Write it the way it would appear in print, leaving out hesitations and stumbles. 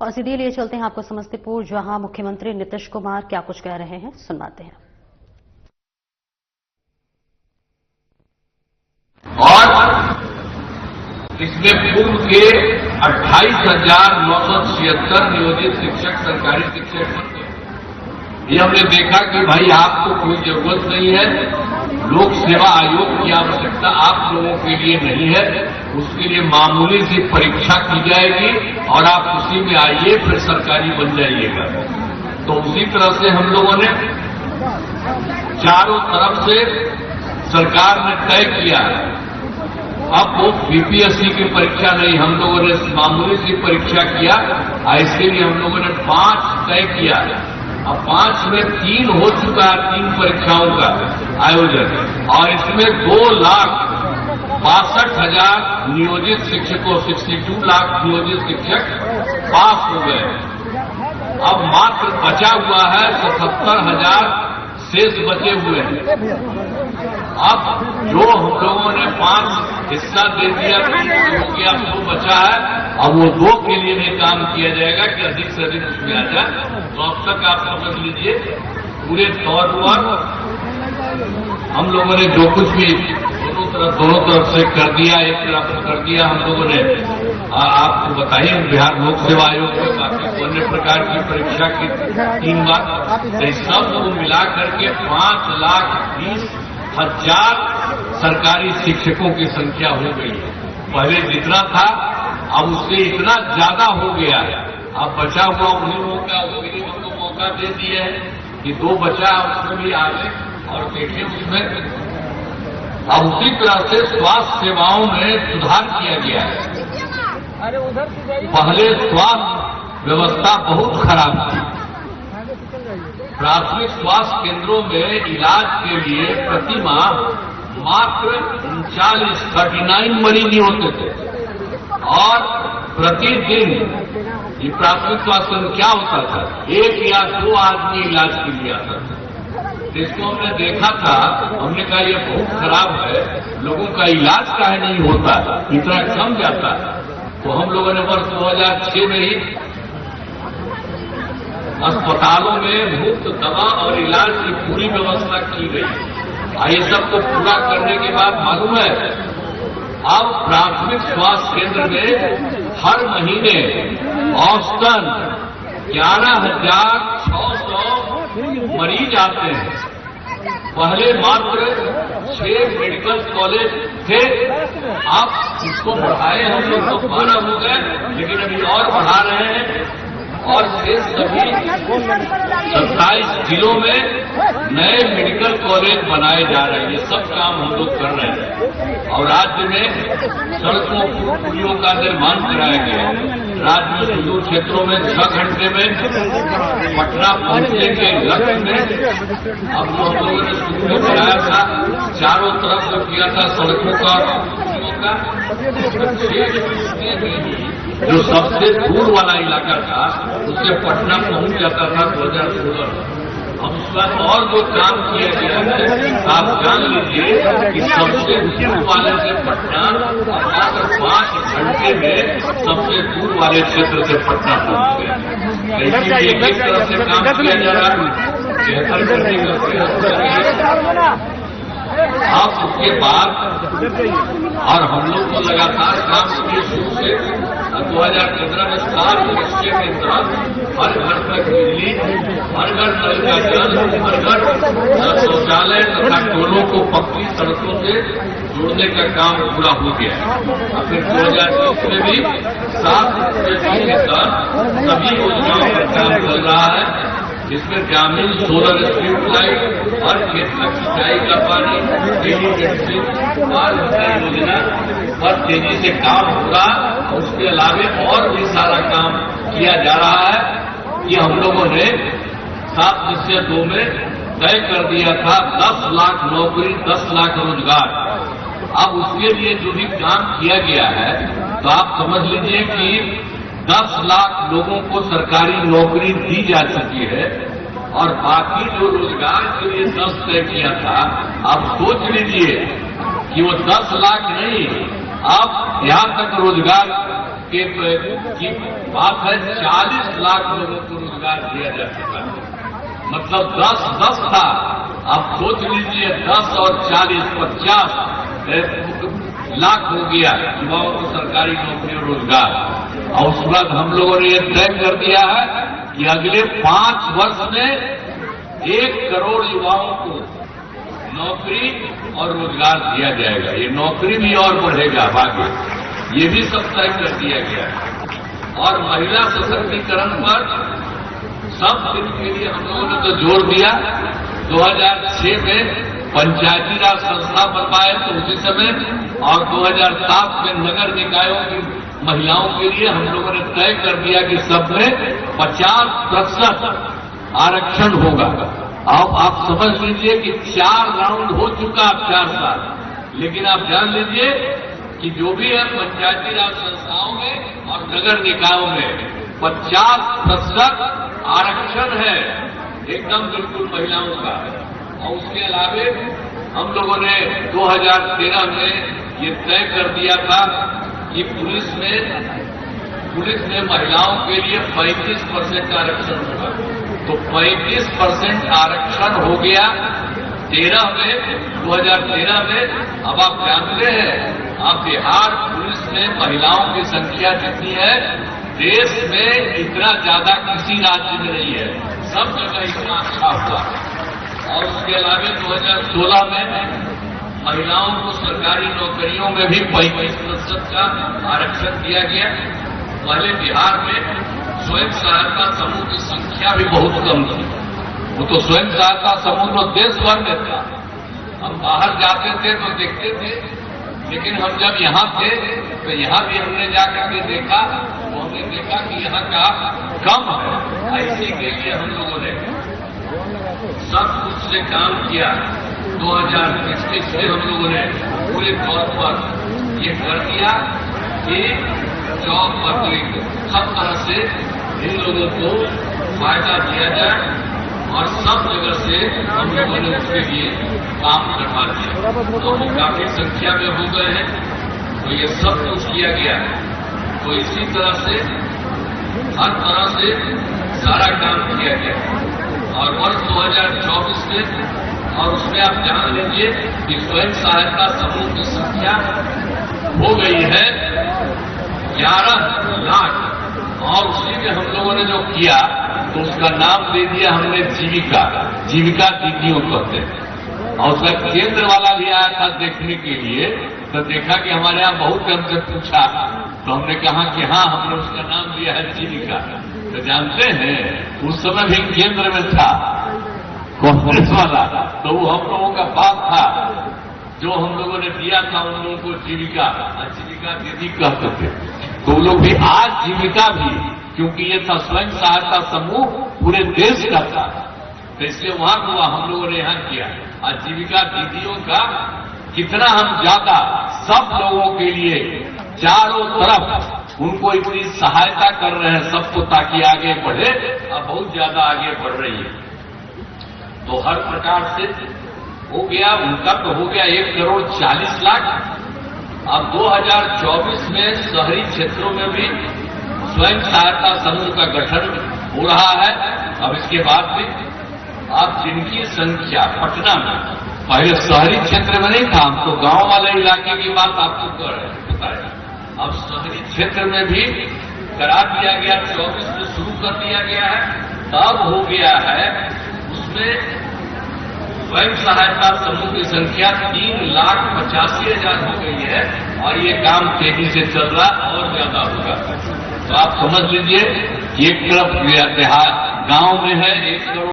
और सीधे लिए चलते हैं आपको समस्तीपुर, जहां मुख्यमंत्री नीतीश कुमार क्या कुछ कह रहे हैं, सुनवाते हैं। और इसमें पूर्व के 28,976 नियोजित शिक्षक सरकारी शिक्षक बन गए। ये हमने देखा कि भाई आपको कोई जरूरत नहीं है, लोक सेवा आयोग की आवश्यकता आप लोगों के लिए नहीं है, उसके लिए मामूली सी परीक्षा की जाएगी और आप उसी में आइए, फिर सरकारी बन जाइएगा। तो उसी तरह से हम लोगों ने चारों तरफ से सरकार ने तय किया है। अब वो बीपीएससी की परीक्षा नहीं, हम लोगों ने मामूली सी परीक्षा किया, इसके लिए हम लोगों ने 5 तय किया। अब 5 में 3 हो चुका है, 3 परीक्षाओं का आयोजन, और इसमें 2,62,000 नियोजित शिक्षकों, 62 लाख नियोजित शिक्षक पास हो गए। अब मात्र बचा हुआ है 77,000 शेष बचे हुए हैं। अब जो हम लोगों ने 5 हिस्सा दे दिया, 3 हो गया, 2 बचा है। अब वो 2 के लिए भी काम किया जाएगा कि अधिक से अधिक उसमें आ जाए। तो अब तक आप समझ लीजिए पूरे तौर पर हम लोगों ने जो कुछ भी दोनों तरफ से कर दिया, एक तरफ से कर दिया हम लोगों ने। आपको बताइए, बिहार लोक सेवा आयोग में काफी अन्य प्रकार की परीक्षा की 3 बार, तो सब को मिला करके 5,20,000 सरकारी शिक्षकों की संख्या हो गई है। पहले जितना था अब उससे इतना ज्यादा हो गया है। अब बचा हुआ उन्हीं लोगों का हमको मौका दे दिया है कि 2 बचा, उसमें भी आगे और देखिए उसमें। अब उसी तरह से स्वास्थ्य सेवाओं में सुधार किया गया है। पहले स्वास्थ्य व्यवस्था बहुत खराब थी। प्राथमिक स्वास्थ्य केंद्रों में इलाज के लिए प्रति माह मात्र 39 मरीज ही होते थे, और प्रतिदिन ये प्राथमिक स्वास्थ्य केंद्र क्या होता था, 1 या 2 आदमी इलाज के लिए आता था। जिसको हमने देखा था, हमने कहा ये बहुत खराब है, लोगों का इलाज काहे नहीं होता, इतना कम जाता है। तो हम लोगों ने वर्ष 2006 में ही अस्पतालों में मुफ्त दवा और इलाज की पूरी व्यवस्था की गई। ये सब को पूरा करने के बाद मालूम है अब प्राथमिक स्वास्थ्य केंद्र में हर महीने औसतन 11,600 मरीज आते हैं। पहले मात्र 6 मेडिकल कॉलेज थे, अब इसको बढ़ाए हम लोग तो 12 हो गए, लेकिन अभी और बढ़ा रहे हैं। और शेष सभी 27 जिलों में नए मेडिकल कॉलेज बनाए जा रहे हैं। ये सब काम हम लोग कर रहे हैं। और राज्य में सड़कों पुलियों का निर्माण कराया गया है। राज्य में सुदूर क्षेत्रों में 6 घंटे में पटना पहुंचने के लक्ष्य में अब जो हम लोगों ने शुरू में बनाया था, चारों तरफ जो किया था सड़कों का, पुलियों का, जो सबसे दूर वाला इलाका था उससे पटना पहुंच जाता था 2016 में। अब उस बाद और जो काम किया गया है, आप जान लीजिए कि सबसे दूर वाले से पटना मात्र 5 घंटे में सबसे दूर वाले क्षेत्र से पटना पहुंच गया। एक तरह से काम किया जा रहा है, बेहतर करने का। अब उसके बाद और हम लोग को लगातार काम किए शुरू से 2015 में 7 वर्ष के अंदर हर घर तक बिजली, हर घर नल का जल, हर घर शौचालय तथा टोलों को पक्की सड़कों से जोड़ने का काम पूरा हो गया। और फिर 2020 में भी 7 के तहत सभी योजनाओं पर काम चल रहा है, जिसमें ग्रामीण सोलर स्ट्रीट लाइट, हर खेत तक सिंचाई का पानी, योजना पर तेजी से काम हो रहा। उसके अलावा और भी सारा काम किया जा रहा है। कि हम लोगों ने 7/2 में तय कर दिया था 10 लाख नौकरी, 10 लाख रोजगार। अब उसके लिए जो भी काम किया गया है, तो आप समझ लीजिए कि 10 लाख लोगों को सरकारी नौकरी दी जा चुकी है, और बाकी जो रोजगार के लिए 10 तय किया था, आप सोच लीजिए कि वो 10 लाख नहीं, अब यहां तक रोजगार की बात है, 40 लाख लोगों को रोजगार दिया जा चुका है। मतलब 10 था, अब सोच लीजिए 10 और 40 50 लाख हो गया युवाओं को सरकारी नौकरी और रोजगार। और उस बाद हम लोगों ने ये तय कर दिया है कि अगले 5 वर्ष में 1 करोड़ युवाओं को नौकरी और रोजगार दिया जाएगा। ये नौकरी भी और बढ़ेगा आगे, ये भी सब तय कर दिया गया है। और महिला सशक्तिकरण पर सब दिन के लिए हम लोगों ने तो जोर दिया। 2006 में पंचायती राज संस्था बनवाए तो उसी समय, और 2007 में नगर निकायों की महिलाओं के लिए हम लोगों ने तय कर दिया कि सब में 50% आरक्षण होगा। अब आप समझ लीजिए कि 4 राउंड हो चुका, 4 साल। लेकिन आप जान लीजिए कि जो भी है पंचायती राज संस्थाओं में और नगर निकायों में 50% आरक्षण है, एकदम बिल्कुल महिलाओं का। और उसके अलावे हम लोगों ने 2013 में ये तय कर दिया था कि पुलिस में महिलाओं के लिए 35% आरक्षण होगा। तो 35% आरक्षण हो गया 2013 में। अब आप जानते हैं, अब बिहार पुलिस में महिलाओं की संख्या जितनी है, देश में इतना ज्यादा किसी राज्य में नहीं है, सब जगह इतना अच्छा हुआ। और उसके अलावा 2016 में महिलाओं को सरकारी नौकरियों में भी 35% का आरक्षण दिया गया। पहले बिहार में स्वयं सहायता समूह की संख्या भी बहुत कम थी। वो तो स्वयं सहायता समूह तो देश भर में था, हम बाहर जाते थे तो देखते थे। लेकिन हम जब यहाँ थे तो यहाँ भी हमने जाकर के देखा, तो हमने देखा कि यहाँ का कम है। इसी के लिए हम लोगों ने सब कुछ से काम किया। 2021 से हम लोगों ने पूरे तौर पर ये कर दिया कि जॉब पब्लिक सब तरह से इन लोगों को फायदा दिया जाए, और सब जगह से हम लोगों ने उसके लिए काम करवा दिया। तो हम काफी संख्या में हो गए हैं, तो ये सब कुछ किया गया है। तो इसी तरह से हर तरह से सारा काम किया गया। और वर्ष 2024 में, और उसमें आप जान लीजिए कि स्वयं सहायता समूह की संख्या हो गई है 11 लाख। और उसी में हम लोगों ने जो किया तो उसका नाम दे दिया हमने जीविका दीदियों कहते हैं। और उसका केंद्र वाला भी आया था देखने के लिए, तो देखा कि हमारे यहाँ बहुत हमसे पूछा, तो हमने कहा कि हाँ, हमने उसका नाम दिया है जीविका। तो जानते हैं उस समय भी केंद्र में था कांग्रेस वाला, तो वो हम लोगों का बात था जो हम लोगों ने दिया था उन लोगों को जीविका दीदी कहते थे। तो वो लोग भी आज जीविका भी, क्योंकि ये था स्वयं सहायता समूह पूरे देश का था, तो इसलिए वहां हुआ, हम लोगों ने यहां किया। आज जीविका दीदियों का कितना हम ज्यादा सब लोगों के लिए चारों तरफ उनको इतनी सहायता कर रहे हैं सबको, ताकि आगे बढ़े, और बहुत ज्यादा आगे बढ़ रही है। तो हर प्रकार से हो गया, उनका तो हो गया 1,40,00,000। अब 2024 में शहरी क्षेत्रों में भी स्वयं सहायता समूह का गठन हो रहा है। अब इसके बाद भी अब जिनकी संख्या पटना में, पहले शहरी क्षेत्र में नहीं था, हम तो गांव वाले इलाके की बात आपको कर रहे हैं, बताया। अब शहरी क्षेत्र में भी करा दिया गया, 24 में शुरू कर दिया गया है। तब हो गया है उसमें स्वयं सहायता समूह की संख्या 3,85,000 हो गई है। और ये काम तेजी से चल रहा और ज्यादा होगा। तो आप समझ लीजिए, एक तरफ देहात गांव में है 1 करोड़